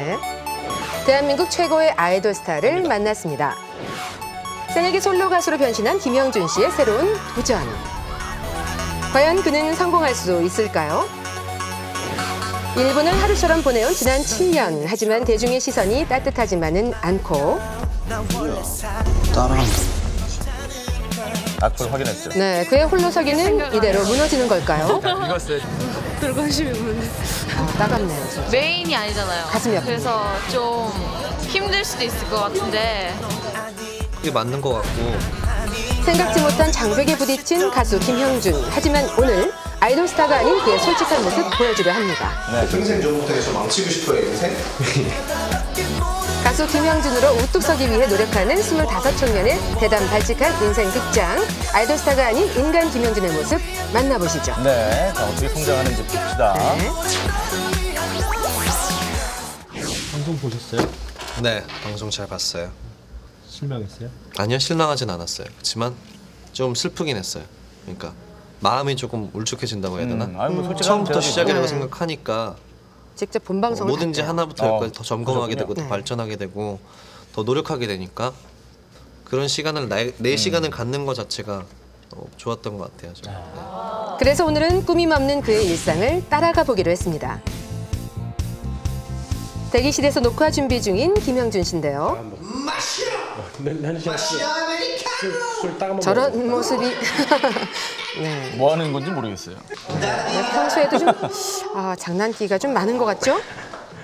네. 대한민국 최고의 아이돌 스타를 만났습니다. 새내기 솔로 가수로 변신한 김형준 씨의 새로운 도전. 과연 그는 성공할 수 있을까요? 1분을 하루처럼 보내온 지난 7년. 하지만 대중의 시선이 따뜻하지만은 않고. 악플 확인했죠. 네, 그의 홀로서기는 이대로 무너지는 걸까요? 이거였어요. 별 관심이 없는데. 따갑네요, 진짜. 메인이 아니잖아요. 가슴이 아프네. 그래서 좀 힘들 수도 있을 것 같은데. 그게 맞는 것 같고. 생각지 못한 장벽에 부딪힌 가수 김형준. 하지만 오늘 아이돌 스타가 아닌 그의 솔직한 모습 보여주려 합니다. 네. 평생 전부터 망치고 싶어요, 인생? 가수 김형준으로 우뚝 서기 위해 노력하는 25청년의 대담 발칙한 인생 극장. 아이돌 스타가 아닌 인간 김형준의 모습 만나보시죠. 네, 자, 어떻게 성장하는지 봅시다. 네. 방송 보셨어요? 네, 방송 잘 봤어요. 실망했어요? 아니요, 실망하진 않았어요. 그렇지만 좀 슬프긴 했어요. 그러니까 마음이 조금 울적해진다고 해야 되나? 아니, 뭐 솔직하면 처음부터 돼야지. 시작이라고 네. 생각하니까 직접 본방송을 뭐든지 봤대요. 하나부터 열까지 더 점검하게 되고 더 네. 발전하게 되고 더 노력하게 되니까 그런 시간을 내 시간을 갖는 것 자체가 좋았던 것 같아요. 좀. 네. 그래서 오늘은 꾸밈 없는 그의 일상을 따라가 보기로 했습니다. 대기실에서 녹화 준비 중인 김형준 씨인데요. 저런 모습이 네. 뭐 하는 건지 모르겠어요. 평소에도 좀 장난기가 좀 많은 것 같죠?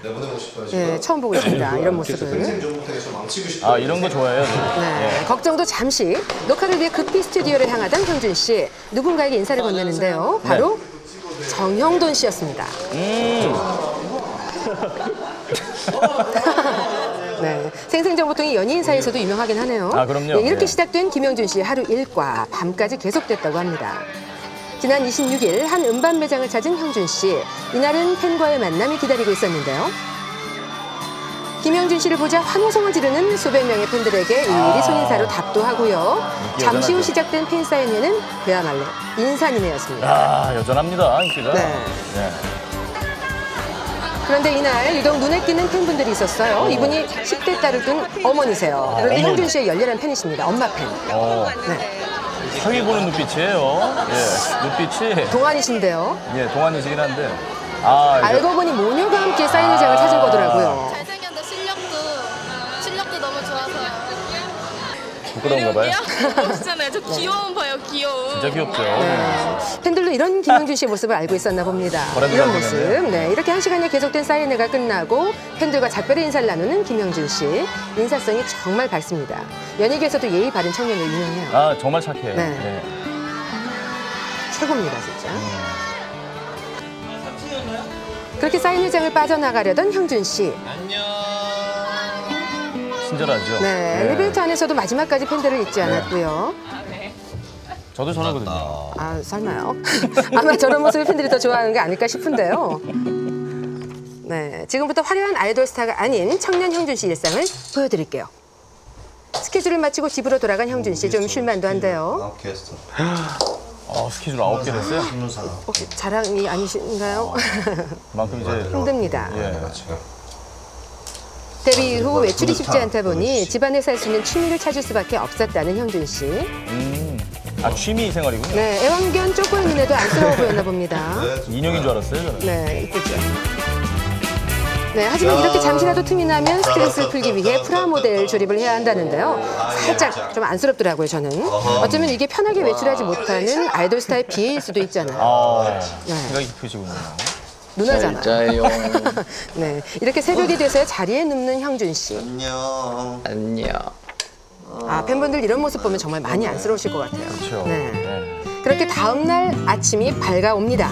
내보내고 싶어요, 네, 처음 보고 있습니다. 이런 모습을. 평생 전부터 해서 망치고 싶어요. 아, 이런 거 좋아해요. 네, 걱정도 잠시. 녹화를 위해 급히 스튜디오를 향하던 형준 씨. 누군가에게 인사를 건네는데요. 바로 정형돈 씨였습니다. 네, 생생정보통이 연예인 사이에서도 유명하긴 하네요. 아, 그럼요. 네, 이렇게 네. 시작된 김형준 씨의 하루 일과 밤까지 계속됐다고 합니다. 지난 26일 한 음반 매장을 찾은 형준 씨. 이날은 팬과의 만남이 기다리고 있었는데요. 김형준 씨를 보자 환호성을 지르는 수백 명의 팬들에게 일일이 손인사로 답도 하고요. 잠시 후 시작된 팬 사인회는 그야말로 인산인해였습니다. 아, 여전합니다, 인기가. 네. 네. 그런데 이날 유독 눈에 띄는 팬분들이 있었어요. 이분이 10대 딸을 둔 어머니세요. 그런데 형준 씨의 열렬한 팬이십니다. 엄마 팬. 네. 사위 보는 눈빛이에요. 예, 눈빛이. 동안이신데요. 예, 동안이시긴 한데. 아, 이제 알고 보니 모녀가 함께 사인회장을 찾은 거더라고요. 잘생겼는데 실력도 너무 좋아서요. 부끄러운가 봐요. 멋있잖아요. 저 귀여운 봐요, 귀여운. 진짜 귀엽죠. 네. 팬들도 이런 김형준 씨의 모습을 알고 있었나 봅니다. 이런 모습. 네, 이렇게 1시간이 계속된 사인회가 끝나고 팬들과 작별의 인사를 나누는 김형준 씨. 인사성이 정말 밝습니다. 연예계에서도 예의 바른 청년으로 유명해요. 아, 정말 착해요. 네. 네. 최고입니다, 진짜. 그렇게 사인회장을 빠져나가려던 형준 씨. 친절하죠. 네, 엘리베이터 안에서도 마지막까지 팬들을 잊지 않았고요. 저도 저러거든요. 아, 설마요? 아마 저런 모습을 팬들이 더 좋아하는 게 아닐까 싶은데요. 네, 지금부터 화려한 아이돌 스타가 아닌 청년 형준 씨 일상을 보여드릴게요. 스케줄을 마치고 집으로 돌아간 형준 씨 좀 쉴만도 한데요. 스케줄 9개 됐어요? 혹시 자랑이 아니신가요? 그만큼 이제 힘듭니다. 예. 데뷔 이후 외출이 쉽지 않다 보니 집안에서 할 수 있는 취미를 찾을 수밖에 없었다는 형준 씨. 아, 취미 생활이군요. 네, 애완견 쪼꼬의 눈에도 안쓰러워 보였나 봅니다. 인형인 줄 알았어요, 저는. 네, 이쁘죠. 네, 하지만 이렇게 잠시라도 틈이 나면 스트레스를 풀기 위해 프라모델 조립을 해야 한다는데요. 살짝 좀 안쓰럽더라고요, 저는. 어쩌면 이게 편하게 외출하지 못하는 아이돌 스타의 비애일 수도 있잖아요. 아, 네. 생각이 깊으시군요. 누나잖아요. 짜요. 네, 이렇게 새벽이 돼서야 자리에 눕는 형준 씨. 안녕. 아, 팬분들 이런 모습 보면 정말 많이 안쓰러우실 것 같아요. 그렇죠. 네. 네. 그렇게 다음 날 아침이 밝아옵니다.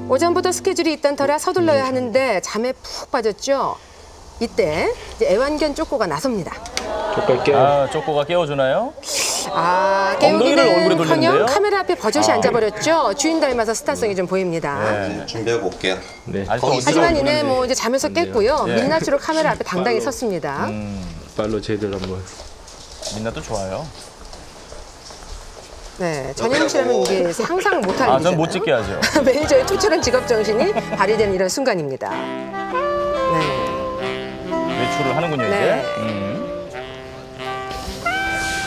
오전부터 스케줄이 있던 터라 서둘러야 하는데 잠에 푹 빠졌죠. 이때 이제 애완견 쪼꼬가 나섭니다. 쪼꼬가 깨워주나요? 아, 엉덩이를 얼굴에 깨우기는커녕 돌리는데요? 카메라 앞에 버젓이 앉아버렸죠. 주인 닮아서 스타성이 좀 보입니다. 네. 준비하고 올게요. 네. 하지만 이내 뭐 이제 잠에서 깼고요. 예. 민낯으로 카메라 앞에 당당히 섰습니다. 빨로 제대로 한번. 민낯도 좋아요. 네, 전현무 씨라면 이게 상상 못할 일이잖아요. 전 못 찍게 하죠. 매니저의 투철한 직업 정신이 발휘된 이런 순간입니다. 네. 외출을 하는군요, 네. 이제.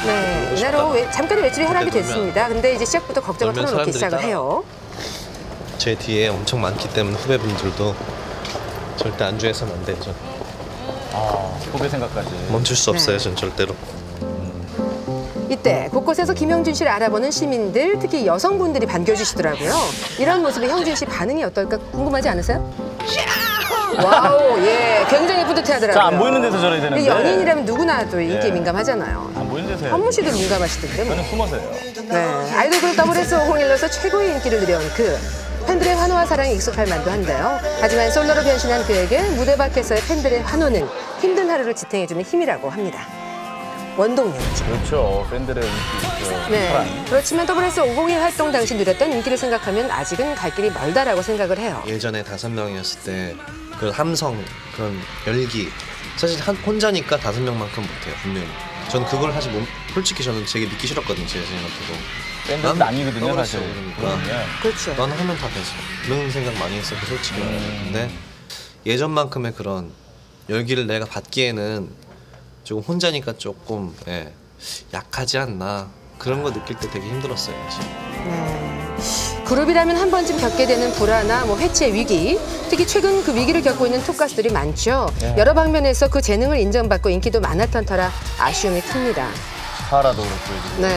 네, 이날로 잠깐의 외출이 허락이 그때 됐습니다. 근데 이제 시작부터 걱정을 놀면 털어놓기 사람들이 시작을 따라- 해요. 제 뒤에 엄청 많기 때문에 후배분들도 절대 안주해서는 안 되죠. 아, 후배 생각까지. 멈출 수 없어요, 네. 전 절대로. 이때 곳곳에서 김영준 씨를 알아보는 시민들, 특히 여성분들이 반겨주시더라고요. 이런 모습에 형준 씨 반응이 어떨까 궁금하지 않으세요? 와우, 예, 굉장히 뿌듯해하더라고요. 자, 안 보이는 데서 저래야 되는데. 연인이라면 누구나 또 인기에 예. 민감하잖아요. 안 보이는 데서 해야지. 현무 씨도 민감하시던데. 뭐. 저는 숨어서 해요. 네, 아이돌 그룹 WS501로서 최고의 인기를 누려온 그 팬들의 환호와 사랑에 익숙할 만도 한데요. 하지만 솔로로 변신한 그에게 무대 밖에서의 팬들의 환호는 힘든 하루를 지탱해주는 힘이라고 합니다. 원동력이죠. 그렇죠. 팬들의 인기, 사랑. 네. 그렇지만 WS501 활동 당시 누렸던 인기를 생각하면 아직은 갈 길이 멀다라고 생각을 해요. 예전에 5명이었을 때 그 함성, 그런 열기 사실 혼자니까 5명만큼 못해요, 분명히. 전 그걸 사실 솔직히 저는 되게 믿기 싫었거든요, 제 생각도. 팬들은 아니거든요, 사실. 그러니까 그렇죠. 나는 하면 다 되지. 그런 생각 많이 했었고 솔직히 근데 예전만큼의 그런 열기를 내가 받기에는 조금 혼자니까 조금 약하지 않나 그런 거 느낄 때 되게 힘들었어요. 사실. 그룹이라면 한 번쯤 겪게 되는 불화나 해체 위기, 특히 최근 그 위기를 겪고 있는 톱가수들이 많죠. 여러 방면에서 그 재능을 인정받고 인기도 많았던 터라 아쉬움이 큽니다. 사라도 그렇고. 네.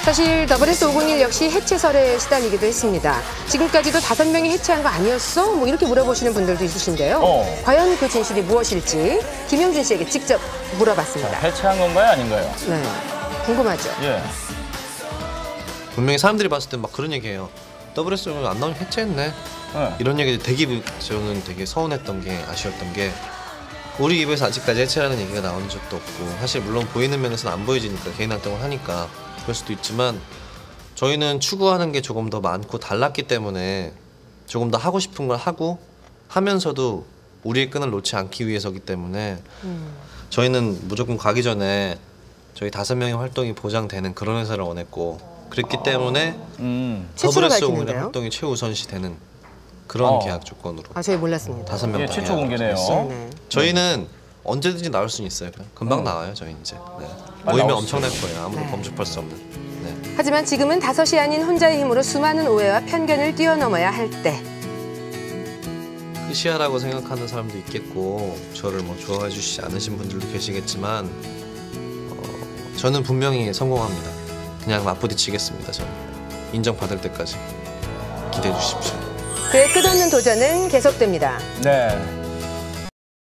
사실 WS501 역시 해체설에 시달리기도 했습니다. 지금까지도 5명이 해체한 거 아니었어? 뭐 이렇게 물어보시는 분들도 있으신데요. 과연 그 진실이 무엇일지 김영준 씨에게 직접 물어봤습니다. 해체한 건가요, 아닌가요? 네, 궁금하죠. 예. 분명히 사람들이 봤을 때 막 그런 얘기해요. WS501 안 나오면 해체했네. 이런 얘기 되게 저는 되게 서운했던 게 아쉬웠던 게 우리 입에서 아직까지 해체라는 얘기가 나온 적도 없고 사실 물론 보이는 면에서는 안 보여지니까 개인 활동을 하니까 그럴 수도 있지만 저희는 추구하는 게 조금 더 많고 달랐기 때문에 조금 더 하고 싶은 걸 하고 하면서도 우리의 끈을 놓지 않기 위해서기 때문에 저희는 무조건 가기 전에 저희 5명의 활동이 보장되는 그런 회사를 원했고 그랬기 때문에 최초로 WS501 밝히는데요? 활동이 최우선시 되는 그런 계약 조건으로 아, 저희 몰랐습니다. 5명 예, 다 최초 계약을 공개네요. 했어요. 네. 저희는 언제든지 나올 수는 있어요. 금방 나와요, 저희 이제. 네. 모이면 나올 수 엄청날 거예요. 아무도 범접할 수 없는. 네. 하지만 지금은 5이 아닌 혼자의 힘으로 수많은 오해와 편견을 뛰어넘어야 할 때. 시아라고 생각하는 사람도 있겠고 저를 뭐 좋아해 주시지 않으신 분들도 계시겠지만 저는 분명히 성공합니다. 그냥 맞부딪히겠습니다. 저는 인정받을 때까지 기대해 주십시오. 그의 끝없는 도전은 계속됩니다. 네.